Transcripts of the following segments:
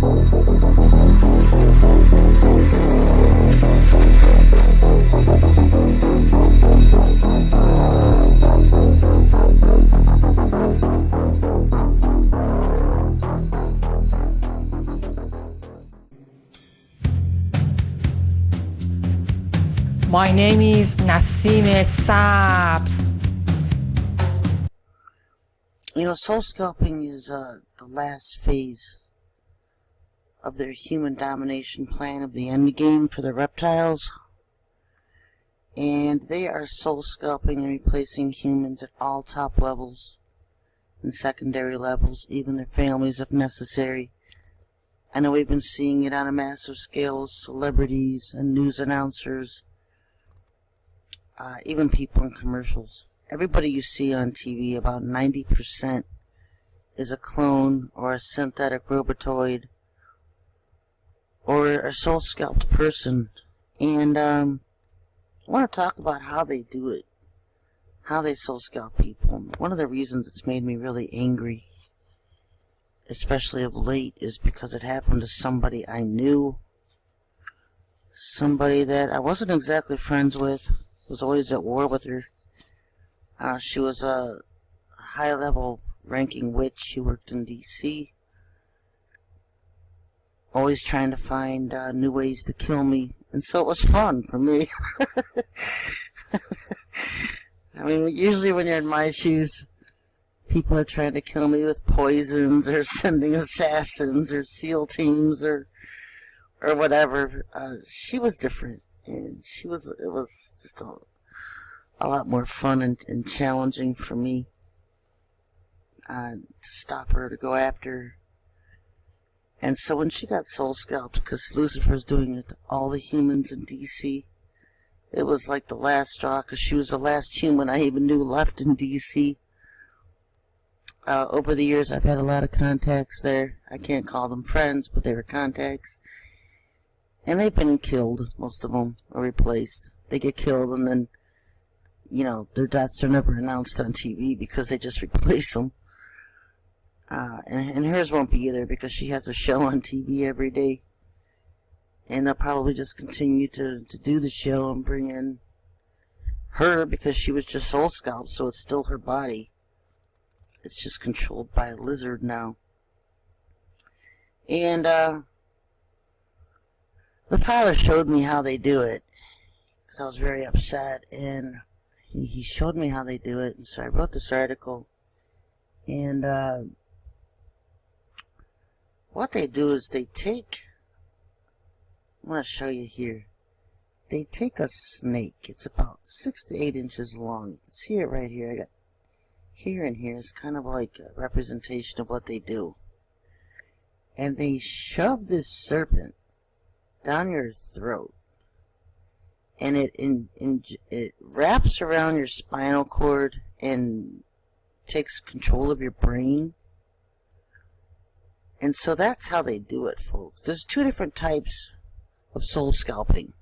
My name is Nasime Saps. You know, soul scalping is the last phase of their human domination plan of the endgame for the reptiles. And they are soul scalping and replacing humans at all top levels and secondary levels, even their families if necessary. I know we've been seeing it on a massive scale, celebrities and news announcers, even people in commercials. Everybody you see on TV, about 90% is a clone or a synthetic robotoid or a soul scalped person. And I want to talk about how they do it, how they soul scalp people. One of the reasons it's made me really angry, especially of late, is because it happened to somebody I knew, somebody that I wasn't exactly friends with, was always at war with her. She was a high-level ranking witch. She worked in D.C., always trying to find new ways to kill me, and so it was fun for me. I mean, usually when you're in my shoes, people are trying to kill me with poisons, or sending assassins, or SEAL teams, or whatever. She was different, and it was just a lot more fun and challenging for me to stop her, to go after her. And so when she got soul scalped, because Lucifer's doing it to all the humans in DC, it was like the last straw, because she was the last human I even knew left in DC. Over the years, I've had a lot of contacts there. I can't call them friends, but they were contacts. And they've been killed, most of them, or replaced. They get killed, and then, you know, their deaths are never announced on TV because they just replace them. And hers won't be either, because she has a show on TV every day. And they'll probably just continue to do the show and bring in her, because she was just soul scalped, so it's still her body. It's just controlled by a lizard now. And the father showed me how they do it, because I was very upset, and he showed me how they do it, and so I wrote this article. And what they do is they take, I'm going to show you here, they take a snake. It's about 6 to 8 inches long. You can see it right here. I got here and here. It's kind of like a representation of what they do. And they shove this serpent down your throat, and it wraps around your spinal cord and takes control of your brain. And so that's how they do it, folks. There's two different types of soul scalping.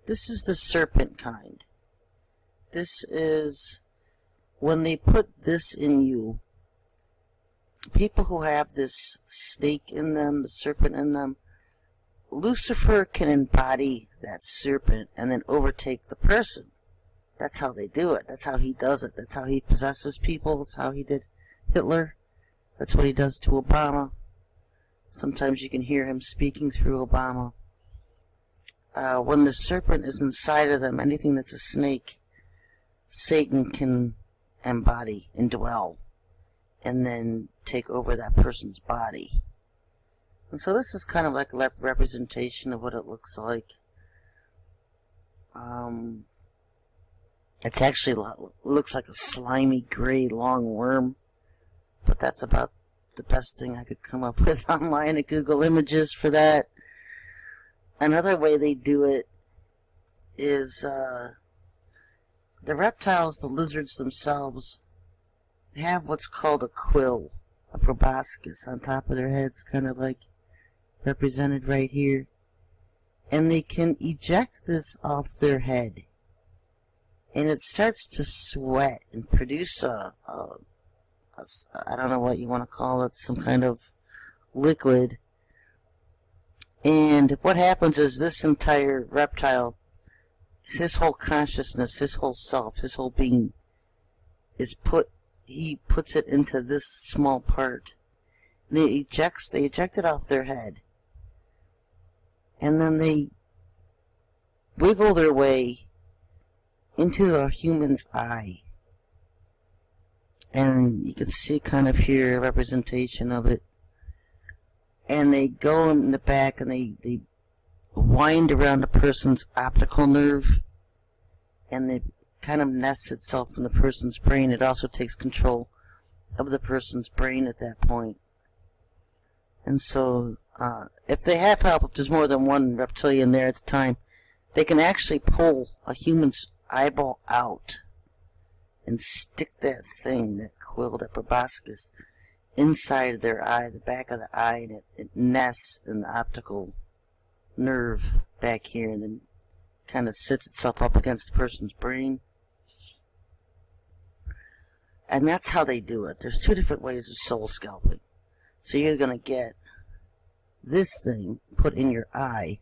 This is the serpent kind. This is when they put this in you. People who have this snake in them, the serpent in them, Lucifer can embody that serpent and then overtake the person. That's how they do it. That's how he does it. That's how he possesses people. That's how he did Hitler. That's what he does to Obama. Sometimes you can hear him speaking through Obama. When the serpent is inside of them, anything that's a snake, Satan can embody, indwell, and then take over that person's body. And so this is kind of like a representation of what it looks like. It's actually looks like a slimy gray long worm, but that's about the best thing I could come up with online at Google Images for that. Another way they do it is the reptiles, the lizards themselves, have what's called a quill, a proboscis on top of their heads, kind of like represented right here. And they can eject this off their head, and it starts to sweat and produce I don't know what you want to call it, some kind of liquid, And what happens is this entire reptile, his whole consciousness, his whole self, his whole being is he puts it into this small part. And they eject it off their head. And then they wiggle their way into a human's eye. And you can see kind of here a representation of it. And they go in the back and they wind around a person's optical nerve. And they kind of nests itself in the person's brain. It also takes control of the person's brain at that point. And so, if they have help, if there's more than one reptilian there at the time, they can actually pull a human's eyeball out and stick that thing, that quill, that proboscis, inside their eye, the back of the eye, and it nests in the optical nerve back here, and then kind of sits itself up against the person's brain. And that's how they do it. There's two different ways of soul scalping. So you're going to get this thing put in your eye,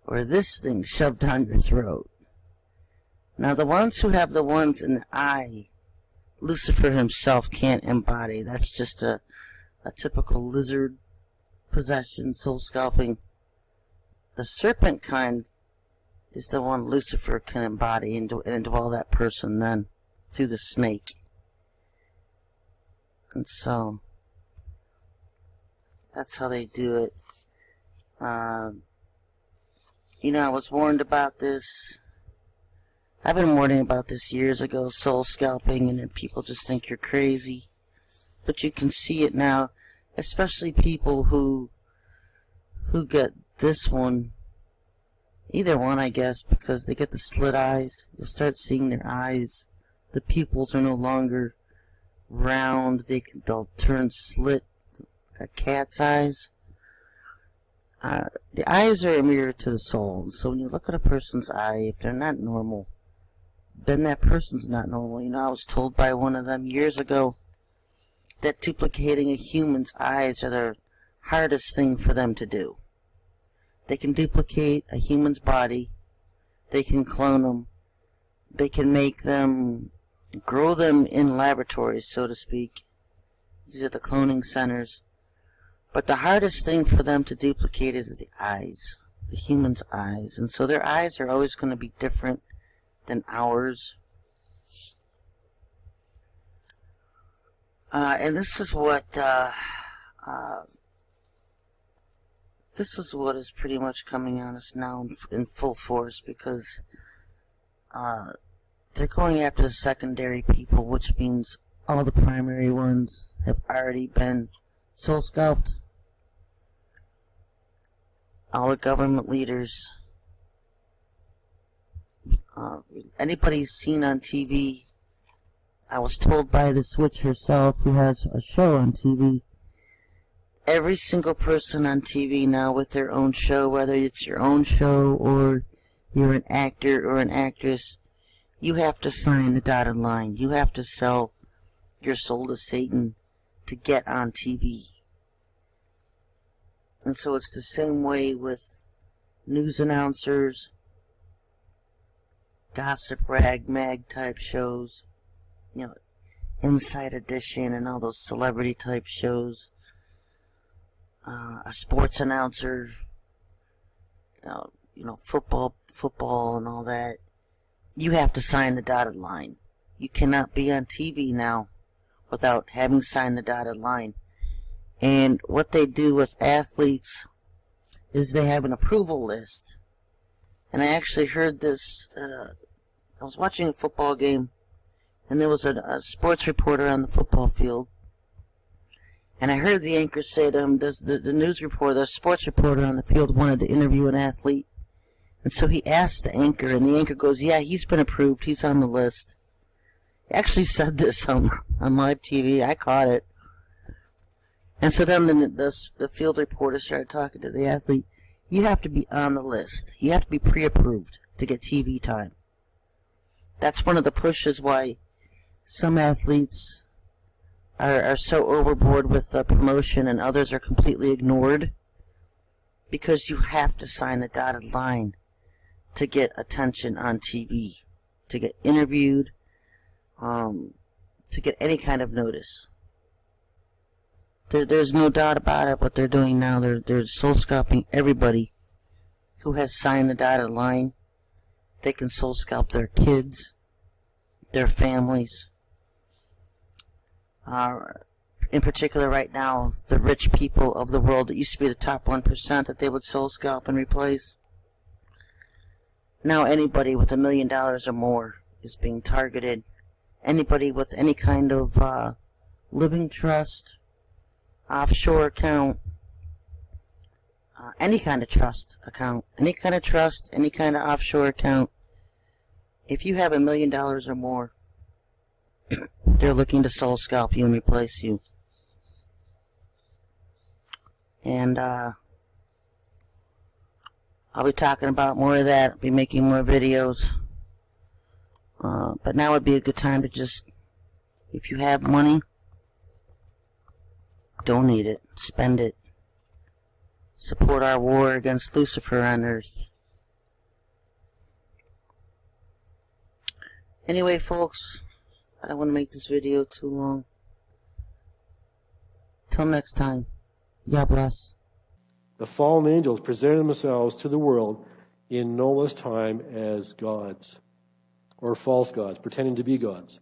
or this thing shoved down your throat. Now the ones who have the ones in the eye, Lucifer himself can't embody. That's just a typical lizard possession, soul scalping. The serpent kind is the one Lucifer can embody and indwell that person then through the snake. And so that's how they do it. You know, I was warned about this. I've been warning about this years ago, soul scalping, and then people just think you're crazy. But you can see it now, especially people who get this one, either one I guess, because they get the slit eyes. You'll start seeing their eyes. The pupils are no longer round. They'll turn slit. A cat's eyes. The eyes are a mirror to the soul. So when you look at a person's eye, if they're not normal, then that person's not normal. You know, I was told by one of them years ago that duplicating a human's eyes are the hardest thing for them to do. They can duplicate a human's body. They can clone them. They can make them, grow them in laboratories, so to speak. These are the cloning centers. But the hardest thing for them to duplicate is the eyes, the human's eyes. And so their eyes are always going to be different than ours. And this is what is pretty much coming on us now in full force, because they're going after the secondary people, which means all the primary ones have already been soul scalped. All the government leaders, anybody seen on TV. I was told by the Switch herself, who has a show on TV. Every single person on TV now with their own show, whether it's your own show or you're an actor or an actress, you have to sign the dotted line. You have to sell your soul to Satan to get on TV. And so it's the same way with news announcers, gossip rag mag type shows, you know, Inside Edition and all those celebrity type shows, a sports announcer, you know, football and all that. You have to sign the dotted line. You cannot be on TV now without having signed the dotted line. And what they do with athletes is they have an approval list. And I actually heard this, I was watching a football game, and there was a sports reporter on the football field. And I heard the anchor say to him, the news reporter, the sports reporter on the field wanted to interview an athlete. And so he asked the anchor, and the anchor goes, yeah, he's been approved, he's on the list. He actually said this on live TV, I caught it. And so then the field reporter started talking to the athlete. You have to be on the list. You have to be pre-approved to get TV time. That's one of the pushes why some athletes are so overboard with the promotion and others are completely ignored. because you have to sign the dotted line to get attention on TV, to get interviewed, to get any kind of notice. There's no doubt about it. What they're doing now, they're soul scalping everybody who has signed the dotted line. They can soul scalp their kids, their families. In particular, right now, the rich people of the world that used to be the top 1% that they would soul scalp and replace. Now anybody with $1 million or more is being targeted. Anybody with any kind of living trust, offshore account, any kind of trust account, any kind of trust, any kind of offshore account. If you have $1 million or more, they're looking to soul scalp you and replace you. And I'll be talking about more of that. I'll be making more videos. But now would be a good time to just, if you have money, donate it, spend it. Support our war against Lucifer on Earth. Anyway, folks, I don't want to make this video too long. Till next time, God bless. The fallen angels presented themselves to the world in Noah's time as gods, or false gods, pretending to be gods.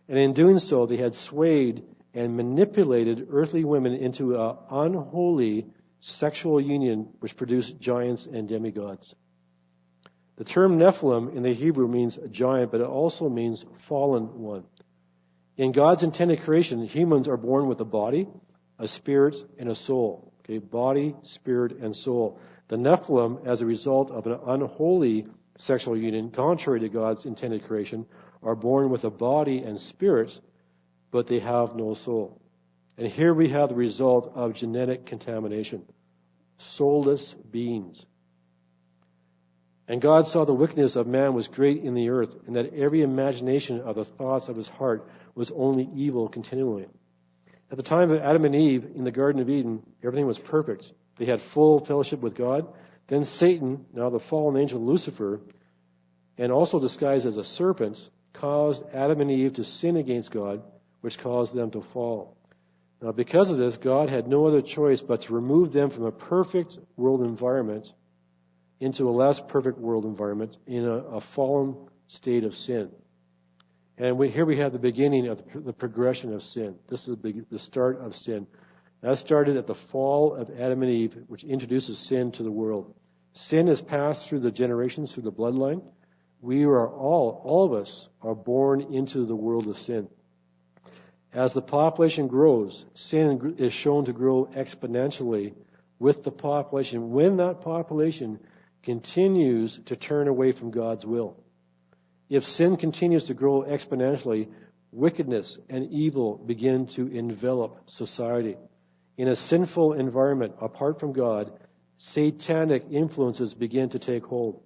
And in doing so, they had swayed and manipulated earthly women into an unholy sexual union which produced giants and demigods. The term Nephilim in the Hebrew means a giant, but it also means fallen one. In God's intended creation, humans are born with a body, a spirit, and a soul. Okay, body, spirit, and soul. The Nephilim, as a result of an unholy sexual union, contrary to God's intended creation, are born with a body and spirit, but they have no soul. And here we have the result of genetic contamination. Soulless beings. And God saw the wickedness of man was great in the earth, and that every imagination of the thoughts of his heart was only evil continually. At the time of Adam and Eve in the Garden of Eden, everything was perfect. They had full fellowship with God. Then Satan, now the fallen angel Lucifer, and also disguised as a serpent, caused Adam and Eve to sin against God, which caused them to fall. Now, because of this, God had no other choice but to remove them from a perfect world environment into a less perfect world environment in a fallen state of sin. And here we have the beginning of the progression of sin. This is the start of sin. That started at the fall of Adam and Eve, which introduces sin to the world. Sin has passed through the generations, through the bloodline. We are all of us are born into the world of sin. As the population grows, sin is shown to grow exponentially with the population when that population continues to turn away from God's will. If sin continues to grow exponentially, wickedness and evil begin to envelop society. In a sinful environment apart from God, satanic influences begin to take hold.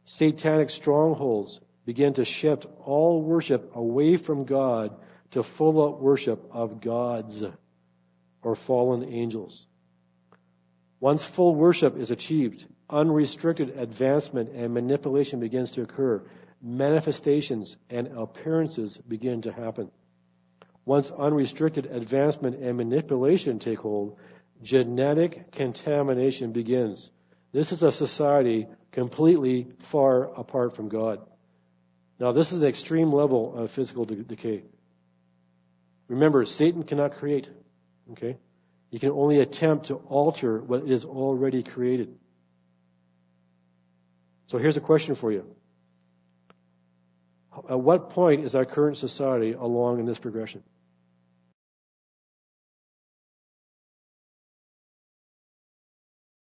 Satanic strongholds begin to shift all worship away from God to full-out worship of gods or fallen angels. Once full worship is achieved, unrestricted advancement and manipulation begins to occur. Manifestations and appearances begin to happen. Once unrestricted advancement and manipulation take hold, genetic contamination begins. This is a society completely far apart from God. Now, this is an extreme level of physical decay. Remember, Satan cannot create. Okay? He can only attempt to alter what is already created. So here's a question for you. At what point is our current society along in this progression?